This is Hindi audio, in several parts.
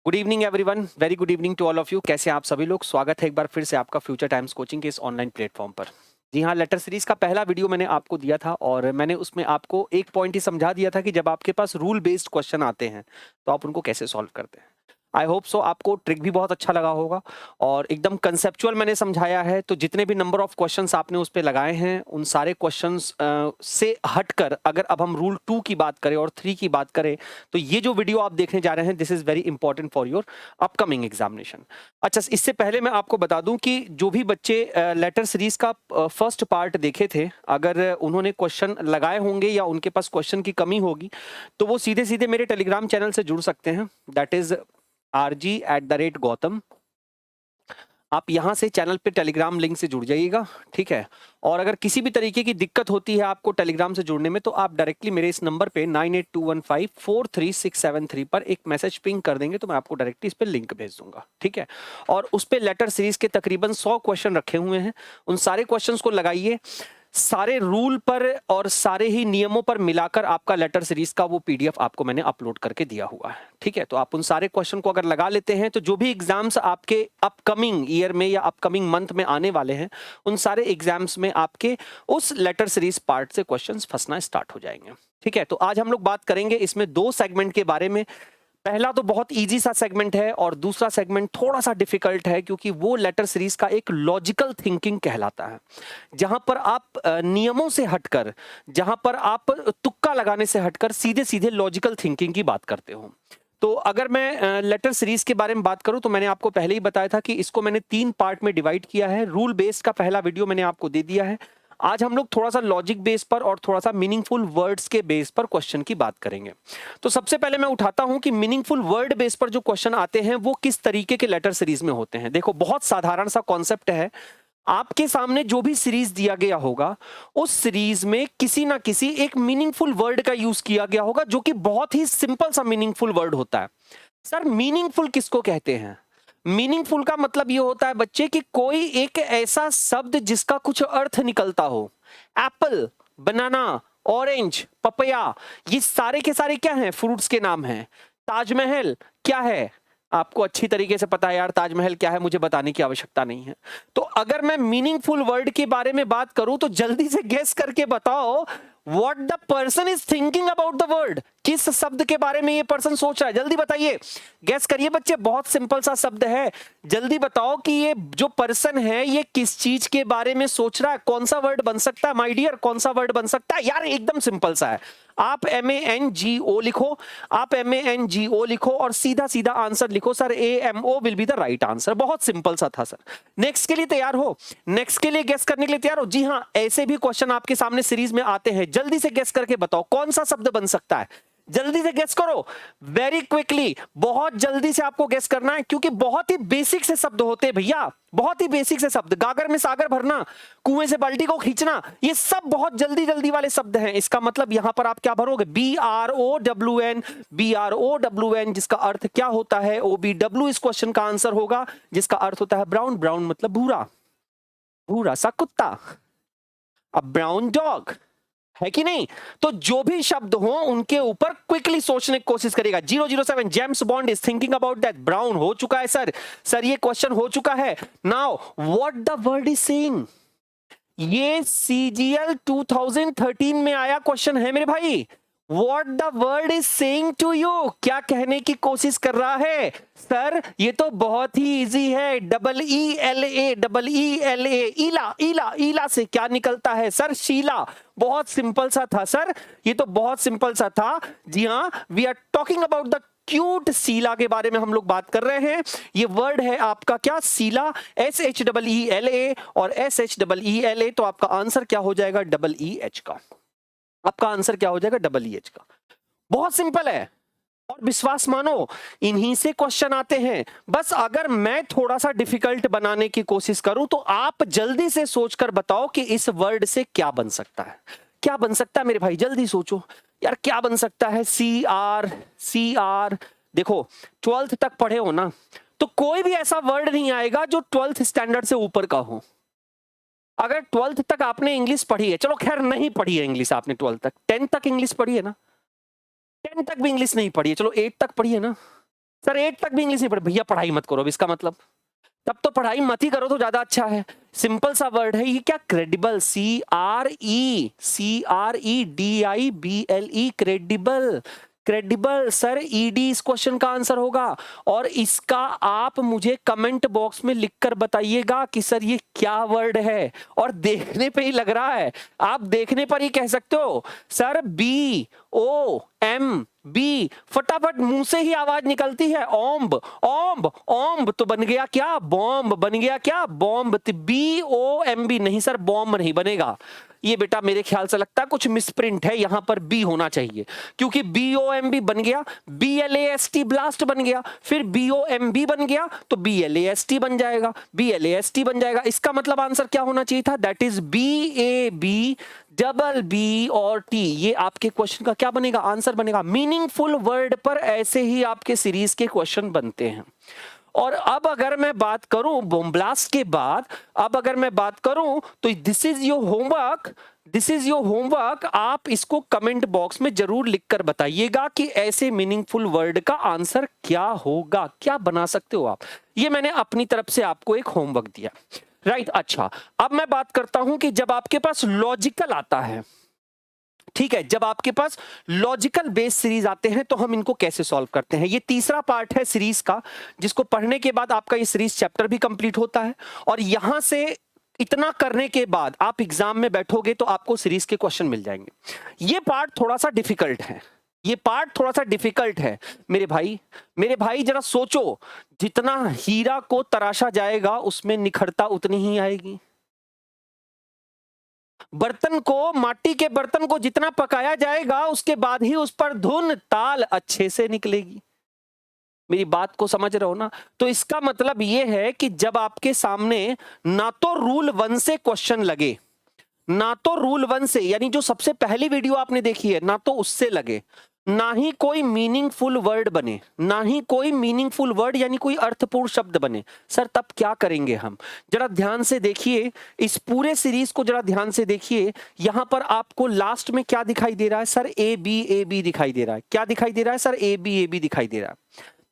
Good evening everyone, very good evening to all of you. कैसे हैं आप सभी लोग? स्वागत है एक बार फिर से आपका फ्यूचर टाइम्स कोचिंग के इस ऑनलाइन प्लेटफॉर्म पर। जी हाँ, लेटर सीरीज का पहला वीडियो मैंने आपको दिया था और मैंने उसमें आपको एक पॉइंट ही समझा दिया था कि जब आपके पास रूल बेस्ड क्वेश्चन आते हैं तो आप उनको कैसे सॉल्व करते हैं। आई होप सो आपको ट्रिक भी बहुत अच्छा लगा होगा और एकदम कंसेप्चुअल मैंने समझाया है। तो जितने भी नंबर ऑफ क्वेश्चंस आपने उस पे लगाए हैं उन सारे क्वेश्चंस से हटकर अगर अब हम रूल 2 की बात करें और 3 की बात करें तो ये जो वीडियो आप देखने जा रहे हैं this is very important for your upcoming examination. अच्छा, इससे पहले मैं आपको बता दूं कि जो भी बच्चे लेटर सीरीज का फर्स्ट पार्ट देखे थे, अगर उन्होंने क्वेश्चन लगाए होंगे या उनके पास क्वेश्चन की कमी होगी तो वो सीधे सीधे मेरे टेलीग्राम चैनल से जुड़ सकते हैं। That is rg@gautam। आप यहां से चैनल पे टेलीग्राम लिंक से जुड़ जाइएगा, ठीक है। और अगर किसी भी तरीके की दिक्कत होती है आपको टेलीग्राम से जुड़ने में तो आप डायरेक्टली मेरे इस नंबर पे 9821543673 पर एक मैसेज पिंग कर देंगे तो मैं आपको डायरेक्टली इस पे लिंक भेज दूंगा, ठीक है। और उस पे लेटर सीरीज के तकरीबन 100 क्वेश्चन रखे हुए हैं। उन सारे क्वेश्चंस को लगाइए, सारे रूल पर और सारे ही नियमों पर मिलाकर आपका लेटर सीरीज का वो पीडीएफ आपको मैंने अपलोड करके दिया हुआ है, ठीक है। तो आप उन सारे क्वेश्चन को अगर लगा लेते हैं तो जो भी एग्जाम्स आपके अपकमिंग ईयर में या अपकमिंग मंथ में आने वाले हैं उन सारे एग्जाम्स में आपके उस लेटर सीरीज पार्ट से क्वेश्चंस फंसना स्टार्ट हो जाएंगे, ठीक है। तो आज हम लोग बात करेंगे इसमें दो सेगमेंट के बारे में। पहला तो बहुत इजी सा सेगमेंट है और दूसरा सेगमेंट थोड़ा सा डिफिकल्ट है क्योंकि वो लेटर सीरीज का एक लॉजिकल थिंकिंग कहलाता है, जहां पर आप नियमों से हटकर, जहां पर आप तुक्का लगाने से हटकर सीधे सीधे लॉजिकल थिंकिंग की बात करते हो। तो अगर मैं लेटर सीरीज के बारे में बात करूं तो मैंने आपको पहले ही बताया था कि इसको मैंने 3 पार्ट में डिवाइड किया है। रूल बेस्ड का पहला वीडियो मैंने आपको दे दिया है। आज हम लोग थोड़ा सा लॉजिक बेस पर और थोड़ा सा मीनिंगफुल वर्ड्स के बेस पर क्वेश्चन की बात करेंगे। तो सबसे पहले मैं उठाता हूं कि मीनिंगफुल वर्ड बेस पर जो क्वेश्चन आते हैं वो किस तरीके के लेटर सीरीज में होते हैं। देखो, बहुत साधारण सा कॉन्सेप्ट है। आपके सामने जो भी सीरीज दिया गया होगा उस सीरीज में किसी ना किसी एक मीनिंगफुल वर्ड का यूज किया गया होगा जो कि बहुत ही सिंपल सा मीनिंगफुल वर्ड होता है। सर, मीनिंगफुल किसको कहते हैं? मीनिंगफुल का मतलब ये होता है बच्चे कि कोई एक ऐसा शब्द जिसका कुछ अर्थ निकलता हो। एप्पल, बनाना, ऑरेंज, पपया, ये सारे के सारे क्या हैं? फ्रूट्स के नाम हैं। ताजमहल क्या है? आपको अच्छी तरीके से पता है यार, ताजमहल क्या है, मुझे बताने की आवश्यकता नहीं है। तो अगर मैं मीनिंगफुल वर्ड के बारे में बात करूं तो जल्दी से गेस करके बताओ what the person is thinking about the word. किस शब्द के बारे में ये पर्सन सोच रहा है? जल्दी बताइए, गेस करिए बच्चे। बहुत सिंपल सा शब्द है, जल्दी बताओ कि ये जो पर्सन है ये किस चीज के बारे में सोच रहा है। कौन सा वर्ड बन सकता है माय डियर? कौन सा वर्ड बन सकता है यार? एकदम सिंपल सा है। आप MANGO लिखो, आप MANGO लिखो और सीधा सीधा आंसर लिखो। Sir, AMO will be the right answer. बहुत सिंपल सा था सर। नेक्स्ट के लिए तैयार हो? नेक्स्ट के लिए गेस करने के लिए तैयार हो? जी हाँ, ऐसे भी क्वेश्चन आपके सामने सीरीज में आते हैं। जल्दी से गेस करके बताओ कौन सा शब्द बन सकता है। जल्दी से गेस करो, वेरी क्विकली। बहुत जल्दी से आपको गेस करना है क्योंकि बहुत ही बेसिक से शब्द होते हैं भैया, बहुत ही बेसिक से शब्द। गागर में सागर भरना, कुएं से बाल्टी को खींचना, ये सब बहुत जल्दी जल्दी वाले शब्द हैं। इसका मतलब यहां पर आप क्या भरोगे? BROWN, BROWN, जिसका अर्थ क्या होता है? OBW इस क्वेश्चन का आंसर होगा, जिसका अर्थ होता है ब्राउन। ब्राउन मतलब भूरा, भूरा सा कुत्ता, अ ब्राउन डॉग, है कि नहीं? तो जो भी शब्द हो उनके ऊपर क्विकली सोचने की कोशिश करेगा। 007 James bond is thinking about that. Brown हो चुका है सर। सर, ये क्वेश्चन हो चुका है। Now what the word is saying, ये CGL 2013 में आया क्वेश्चन है मेरे भाई। What the word is saying to you, क्या कहने की कोशिश कर रहा है? सर, ये तो बहुत ही इजी है। EELA, EELA, ईला, ईला, ईला से क्या निकलता है? सर, शीला। बहुत सिंपल सा था सर, ये तो बहुत सिंपल सा था। जी हाँ, we are talking about the cute Sheela के बारे में हम लोग बात कर रहे हैं। ये वर्ड है आपका क्या? शीला, SHEELA और SHEELA। तो आपका आंसर क्या हो जाएगा? EEH का। आपका आंसर क्या हो जाएगा? EEH का। बहुत सिंपल है और विश्वास मानो इन्हीं से क्वेश्चन आते हैं। बस अगर मैं थोड़ा सा डिफिकल्ट बनाने की कोशिश करूं तो आप जल्दी से सोचकर बताओ कि इस वर्ड से क्या बन सकता है। क्या बन सकता है मेरे भाई? जल्दी सोचो यार, क्या बन सकता है? CR। देखो, 12th तक पढ़े हो ना, तो कोई भी ऐसा वर्ड नहीं आएगा जो 12th स्टैंडर्ड से ऊपर का हो। अगर 12th तक आपने इंग्लिश पढ़ी है, चलो खैर नहीं पढ़ी है इंग्लिश आपने 12th तक, 10th तक इंग्लिश पढ़ी है ना? 10 तक भी इंग्लिश नहीं पढ़ी है, चलो 8 तक पढ़ी है ना? सर 8 तक भी इंग्लिश नहीं पढ़े, भैया पढ़ाई मत करो अब इसका मतलब, तब तो पढ़ाई मत ही करो तो ज्यादा अच्छा है। सिंपल सा वर्ड है ये, क्या credible, CREDIBLE, credible, credible sir, ED इस क्वेश्चन का आंसर होगा। और इसका आप मुझे कमेंट बॉक्स में लिखकर बताइएगा कि सर ये क्या वर्ड है, और देखने पे ही लग रहा है, आप देखने पर ही कह सकते हो सर BOMB, फटाफट मुंह से ही आवाज निकलती है, ओम्ब ओम्ब ओम्ब, तो बन गया क्या बॉम्ब, बन गया क्या बॉम्ब, BOMB नहीं सर, बॉम्ब नहीं बनेगा। ये बेटा मेरे ख्याल से लगता है कुछ मिसप्रिंट है, यहां पर बी होना चाहिए, क्योंकि BOMB बन गया, BLAST ब्लास्ट बन गया, फिर BOMB बन गया तो BLAST बन जाएगा, BLAST बन जाएगा। इसका मतलब आंसर क्या होना चाहिए था, दैट इज BABBB और T। ये आपके क्वेश्चन का क्या बनेगा, आंसर बनेगा। मीनिंगफुल वर्ड पर ऐसे ही आपके सीरीज के क्वेश्चन बनते हैं। और अब अगर मैं बात करूं बॉम्ब ब्लास्ट के बाद, अब अगर मैं बात करूं तो this is your homework, this is your homework. आप इसको कमेंट बॉक्स में जरूर लिखकर बताइएगा कि ऐसे मीनिंगफुल वर्ड का आंसर क्या होगा, क्या बना सकते हो आप। ये मैंने अपनी तरफ से आपको एक होमवर्क दिया, राइट। अच्छा, अब मैं बात करता हूं कि जब आपके पास लॉजिकल आता है, ठीक है, जब आपके पास लॉजिकल बेस सीरीज आते हैं तो हम इनको कैसे सॉल्व करते हैं। ये तीसरा पार्ट है सीरीज का, जिसको पढ़ने के बाद आपका ये सीरीज चैप्टर भी कंप्लीट होता है। और यहां से इतना करने के बाद आप एग्जाम में बैठोगे तो आपको सीरीज के क्वेश्चन मिल जाएंगे। ये पार्ट थोड़ा सा डिफिकल्ट है, ये पार्ट थोड़ा सा डिफिकल्ट है मेरे भाई। मेरे भाई जरा सोचो, जितना हीरा को तराशा जाएगा उसमें निखरता उतनी ही आएगी। बर्तन को, माटी के बर्तन को जितना पकाया जाएगा उसके बाद ही उस पर धुन ताल अच्छे से निकलेगी। मेरी बात को समझ रहे हो ना। तो इसका मतलब यह है कि जब आपके सामने ना तो रूल 1 से क्वेश्चन लगे, ना तो रूल 1 से, यानी जो सबसे पहली वीडियो आपने देखी है, ना तो उससे लगे, ना ही कोई मीनिंगफुल वर्ड बने, ना ही कोई मीनिंगफुल वर्ड यानी कोई अर्थपूर्ण शब्द बने, सर तब क्या करेंगे हम। जरा ध्यान से देखिए, इस पूरे सीरीज को जरा ध्यान से देखिए। यहां पर आपको लास्ट में क्या दिखाई दे रहा है सर, ABAB दिखाई दे रहा है। क्या दिखाई दे रहा है सर, ABAB दिखाई दे रहा है।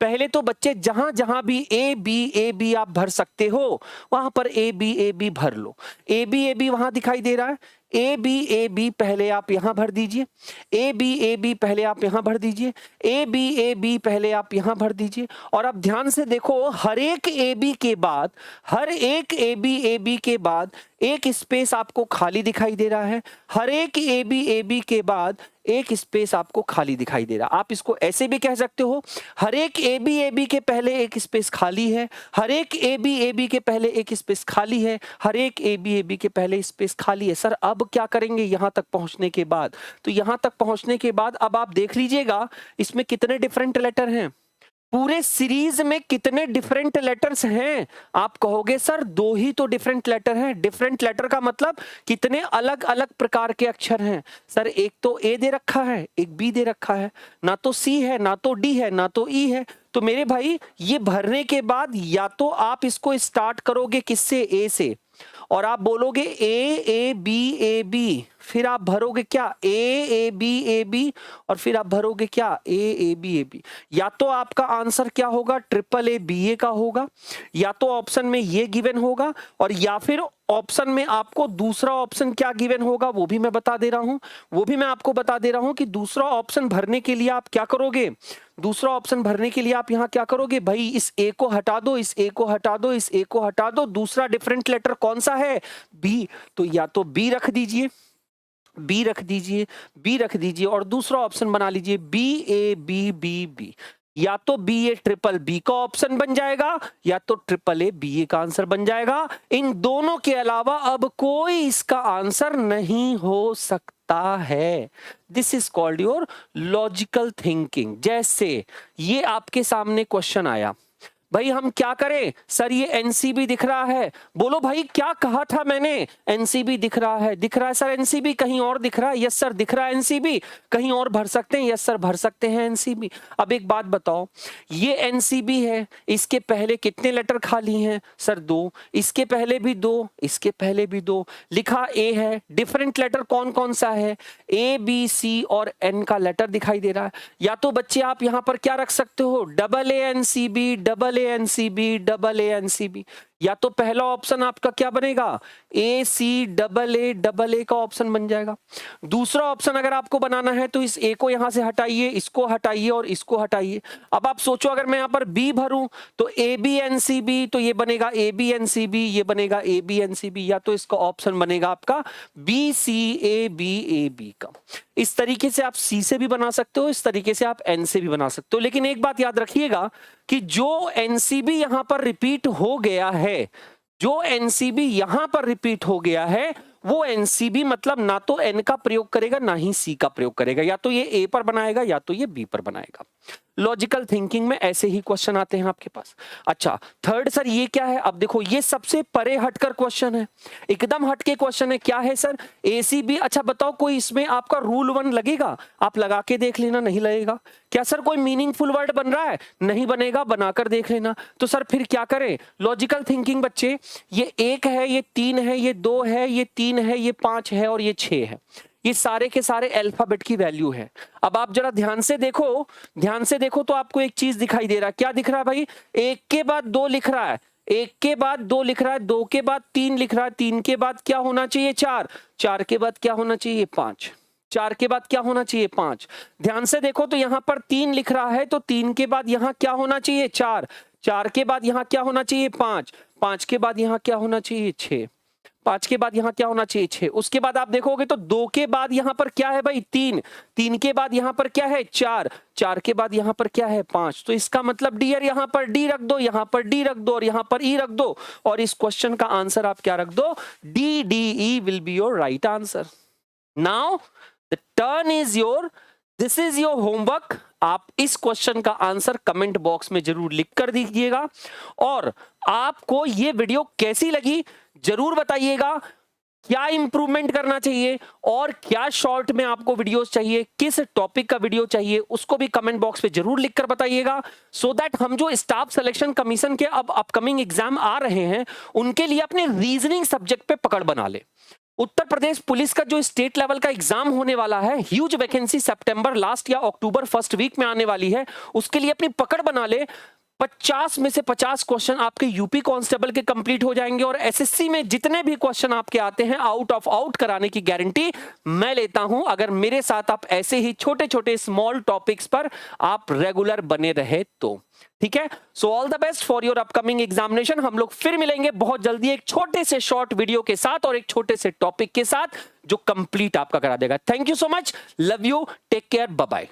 पहले तो बच्चे जहां जहां भी ABAB आप भर सकते हो वहां पर ABAB भर लो। ABAB वहां दिखाई दे रहा है, ABAB पहले आप यहां भर दीजिए, ABAB पहले आप यहां भर दीजिए, ABAB पहले आप यहां भर दीजिए। और अब ध्यान से देखो, हर एक AB के बाद, हर एक ABAB के बाद एक स्पेस आपको खाली दिखाई दे रहा है, हर एक ABAB के बाद एक स्पेस आपको खाली दिखाई दे रहा है। आप इसको ऐसे भी कह सकते हो, हर एक ABAB के पहले एक स्पेस खाली है, हर एक ABAB के पहले एक स्पेस खाली है, हर एक ABAB के पहले स्पेस खाली है। सर अब क्या करेंगे यहां तक पहुंचने के बाद, तो यहां तक पहुंचने के बाद अब आप देख लीजिएगा इसमें कितने डिफरेंट लेटर हैं, पूरे सीरीज में कितने डिफरेंट लेटर्स हैं। आप कहोगे सर 2 ही तो डिफरेंट लेटर हैं। डिफरेंट लेटर का मतलब कितने अलग अलग प्रकार के अक्षर हैं। सर एक तो A दे रखा है, एक B दे रखा है, ना तो C है, ना तो D है, ना तो E है। तो मेरे भाई ये भरने के बाद या तो आप इसको स्टार्ट करोगे किससे, A से, और आप बोलोगे AABAB, फिर आप भरोगे क्या AABAB, और फिर आप भरोगे क्या AABAB। या तो आपका आंसर क्या होगा, AAABA का होगा, या तो ऑप्शन में ये गिवन होगा, और या फिर ऑप्शन में आपको दूसरा ऑप्शन क्या गिवन होगा वो भी मैं बता दे रहा हूं, वो भी मैं आपको बता दे रहा हूं कि दूसरा ऑप्शन भरने के लिए आप क्या करोगे। दूसरा ऑप्शन भरने के लिए आप यहां क्या करोगे, भाई इस A को हटा दो, इस A को हटा दो, इस A को हटा दो। दूसरा डिफरेंट लेटर कौन सा है, B, तो या तो B रख दीजिए, B रख दीजिए, B रख दीजिए, और दूसरा ऑप्शन बना लीजिए BABBB। या तो BABBB का ऑप्शन बन जाएगा, या तो AAABA का आंसर बन जाएगा। इन दोनों के अलावा अब कोई इसका आंसर नहीं हो सकता है। This is called your logical thinking. जैसे ये आपके सामने क्वेश्चन आया, भाई हम क्या करें सर, ये एनसीबी दिख रहा है, बोलो भाई क्या कहा था मैंने, एनसीबी दिख रहा है सर, एनसीबी कहीं और दिख रहा है, यस सर दिख रहा है एनसीबी, कहीं और भर सकते हैं, यस सर भर सकते हैं एनसीबी। अब एक बात बताओ, ये एनसीबी है, इसके पहले कितने लेटर खाली हैं सर 2, इसके पहले भी 2, इसके पहले भी 2, लिखा ए है, डिफरेंट लेटर कौन कौन सा है, ए बी सी और एन का लेटर दिखाई दे रहा है। या तो बच्चे आप यहां पर क्या रख सकते हो, double A N C B, double A N C B, double A N C B. या तो पहला ऑप्शन आपका क्या बनेगा, ए सी डबल ए का ऑप्शन बन जाएगा। दूसरा ऑप्शन अगर आपको बनाना है तो इस ए को यहां से हटाइए, इसको हटाइए और इसको हटाइए। अब आप सोचो अगर मैं यहां पर बी भरूं तो A B N C B, तो ये बनेगा A B N C B, ये बनेगा A B N C B. या तो इसका ऑप्शन बनेगा आपका बी सी ए बी का। इस तरीके से आप सी से भी बना सकते हो, इस तरीके से आप एन से भी बना सकते हो। लेकिन एक बात याद रखिएगा कि जो एनसीबी यहां पर रिपीट हो गया है, जो एनसीबी यहां पर रिपीट हो गया है, वो एनसीबी मतलब ना तो एन का प्रयोग करेगा ना ही सी का प्रयोग करेगा, या तो ये ए पर बनाएगा या तो ये बी पर बनाएगा। लॉजिकल थिंकिंग में ऐसे ही क्वेश्चन आते हैं आपके पास। अच्छा थर्ड सर ये क्या है, अब देखो ये सबसे परे हटकर क्वेश्चन है, एकदम हटके क्वेश्चन है। क्या है सर, एसीबी। अच्छा बताओ कोई इसमें आपका रूल 1 लगेगा, आप लगा के देख लेना, नहीं लगेगा। क्या सर कोई मीनिंगफुल वर्ड बन रहा है, नहीं बनेगा, बनाकर देख लेना। तो सर फिर क्या करें, लॉजिकल थिंकिंग बच्चे, ये 1 है, ये 3 है, ये 2 है, ये 3 है, ये 5 है और ये 6 है, ये सारे के सारे अल्फाबेट की वैल्यू है। अब आप जरा ध्यान से देखो तो आपको एक चीज दिखाई दे रहा है। क्या दिख रहा है भाई, 1 के बाद 2 लिख रहा है, 1 के बाद 2 लिख रहा है, 2 के बाद 3 लिख रहा है, 3 के बाद क्या होना चाहिए 4, 4 के बाद क्या होना चाहिए 5, 4 के बाद क्या होना चाहिए 5। ध्यान से देखो तो यहां पर 3 लिख रहा है, तो 3 के बाद यहां क्या होना चाहिए 4, 4 के बाद यहां क्या होना चाहिए 5, 5 के बाद यहां क्या होना चाहिए 6, 5 के बाद यहां क्या होना चाहिए 6। उसके बाद आप देखोगे तो 2 के बाद यहां पर क्या है भाई 3, 3 के बाद यहां पर क्या है 4, 4 के बाद यहां पर क्या है 5। तो इसका मतलब डियर यहां पर डी रख दो, यहां पर डी रख दो और यहां पर ई रख दो, और इस क्वेश्चन का आंसर आप क्या रख दो, D D E will be your right answer. Now the turn is your, this is your homework. आप इस क्वेश्चन का आंसर कमेंट बॉक्स में जरूर लिख कर दीजिएगा, और आपको ये वीडियो कैसी लगी जरूर बताइएगा, क्या इंप्रूवमेंट करना चाहिए और क्या शॉर्ट में आपको वीडियोस चाहिए, किस टॉपिक का वीडियो चाहिए, उसको भी कमेंट बॉक्स पे जरूर लिखकर बताइएगा, सो दैट हम जो स्टाफ सिलेक्शन कमीशन के अब अपकमिंग एग्जाम आ रहे हैं उनके लिए अपने रीजनिंग सब्जेक्ट पे पकड़ बना ले। उत्तर प्रदेश पुलिस का जो स्टेट लेवल का एग्जाम होने वाला है, ह्यूज वैकेंसी सितंबर लास्ट या अक्टूबर फर्स्ट वीक में आने वाली है, उसके लिए अपनी पकड़ बना ले। 50 में से 50 क्वेश्चन आपके यूपी कांस्टेबल के कंप्लीट हो जाएंगे, और एसएससी में जितने भी क्वेश्चन आपके आते हैं आउट ऑफ आउट कराने की गारंटी मैं लेता हूं, अगर मेरे साथ आप ऐसे ही छोटे छोटे स्मॉल टॉपिक्स पर आप रेगुलर बने रहे तो। ठीक है, so all the best for your upcoming examination. हम लोग फिर मिलेंगे बहुत जल्दी एक छोटे से शॉर्ट वीडियो के साथ और एक छोटे से टॉपिक के साथ जो कंप्लीट आपका करा देगा। Thank you so much, love you, take care, bye bye.